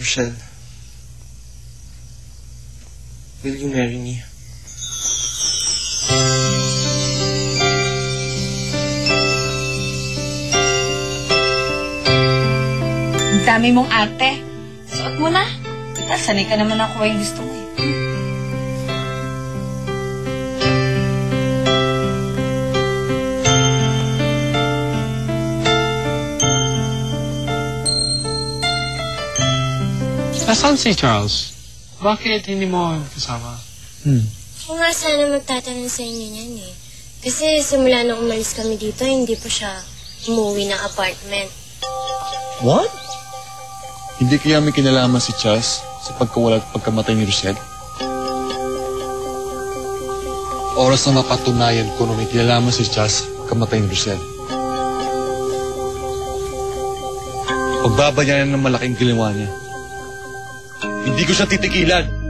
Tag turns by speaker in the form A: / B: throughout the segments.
A: Rochelle, will you marry me?
B: Ang dami mong arte. Suot mo na. Sanay ka naman ako yung gusto mo eh.
C: Nasaan si Charles? Bakit hindi mo kasama?
D: Kung nga sana magtatanong sa inyo niyan eh. Kasi simula nung umalis kami dito, hindi pa siya umuwi ng apartment.
E: What? Hindi kaya may kinalaman si Charles sa pagkawala at pagkamatay ni Rochelle? Oras na mapatunayan ko na may kinalaman si Charles sa pagkamatay ni Rochelle. Pagbabanyanan ng malaking ginawa niya. Hindi ko siya titigilan.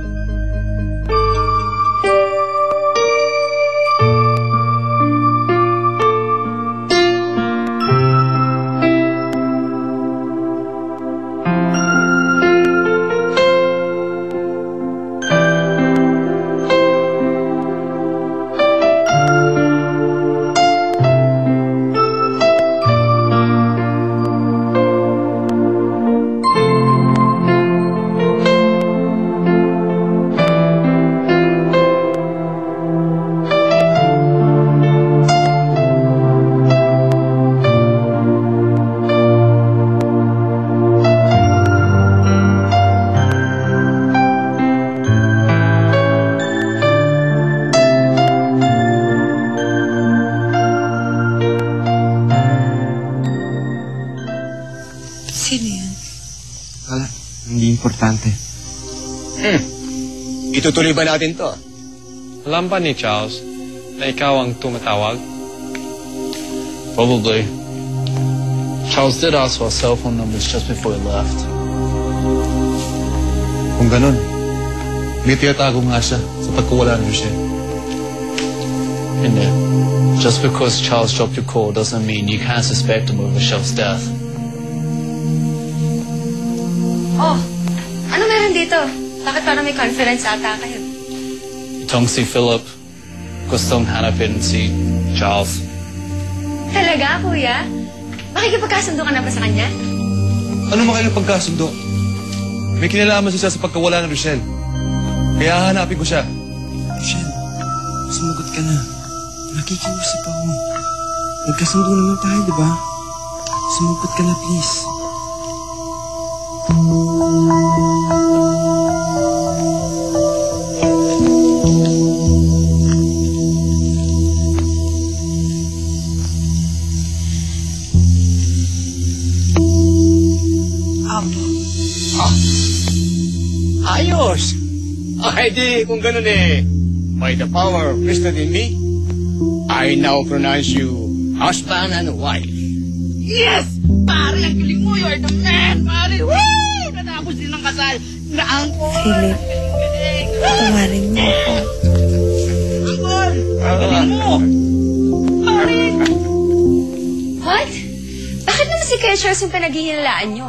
B: Sino yun?
A: Wala, hindi importante.
F: Itutuloy ba natin to?
C: Alam ba ni Charles na ikaw ang tumatawag?
G: Probably. Charles did ask for our cell phone numbers just before he left.
E: Kung ganun, may tiyatago nga siya sa pagkawala ni Rochelle.
G: Hindi. Just because Charles dropped your call doesn't mean you can't suspect him of Rochelle's death.
B: Oh, ano meron dito? Bakit parang may conference ata kayo?
G: Itong si Philip, gustong hanapin si Charles.
B: Talaga, kuya? Makikipagkasundo ka na ba sa kanya?
E: Ano makikipagkasundo? May kinalaman siya sa pagkawala ng Rochelle. Kaya hahanapin ko siya.
A: Rochelle, sumagot ka na. Nakikiusap ako. Nagkasundo naman tayo, di ba? Sumagot ka na, please.
F: Ayos! Ay di, kung ganun eh, by the power vested in me, I now pronounce you husband and wife.
H: Yes! Pare, ang galing mo. You are the man, pare. Woo! Natapos din ang kasal. Naangkol.
B: Philip, tawarin mo ako.
H: Angkol! Galing mo. Pare!
B: What? Bakit naman si Kuya Charles yung pinaghihinalaan nyo?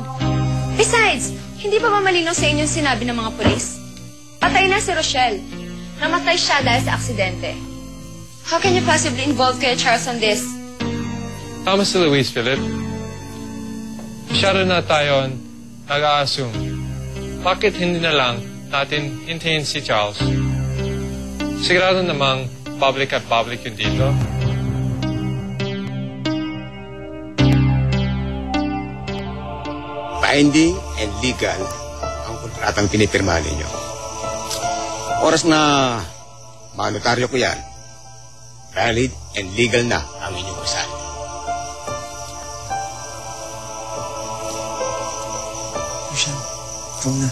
B: Besides, hindi pa ba malinaw sa inyo sinabi ng mga polis? Patay na si Rochelle. Namatay siya dahil sa aksidente. How can you possibly involve Kuya Charles on this?
C: Tama si Luis, Philip. Masyado na tayo nag-a-assume. Bakit hindi na lang natin hintayin si Charles? Sigurado namang public at public yun dito.
F: Binding and legal ang kontratang pinipirma ninyo. Oras na manotaryo ko yan, valid and legal na ang inyong kasal.
A: Rochelle, ikaw na.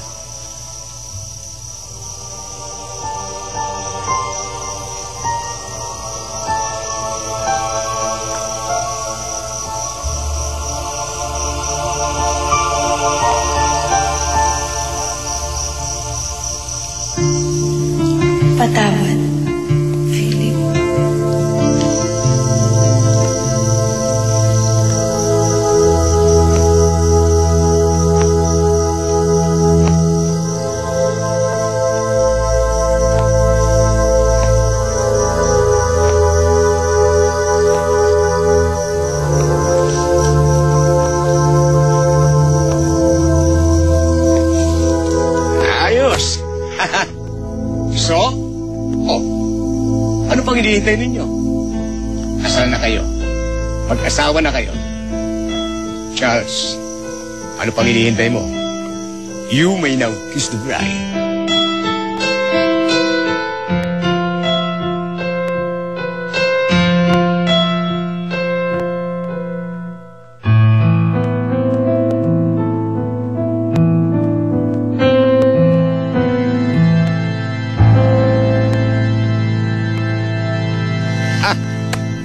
B: Patawad, Philip.
F: hinihintay ninyo? Kasal na kayo. Mag-asawa na kayo. Charles, ano pang hinihintay mo? You may now kiss the bride.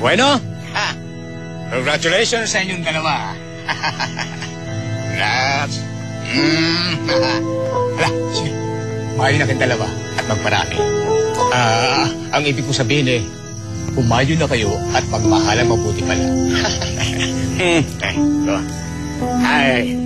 F: Bueno? Ha. Congratulations sa inyong dalawa. Congrats. Hala, sige. Kumain na kayong dalawa at magmarami. Ang ibig ko sabihin kumayo na kayo at magmahalang mabuti pala. Ay.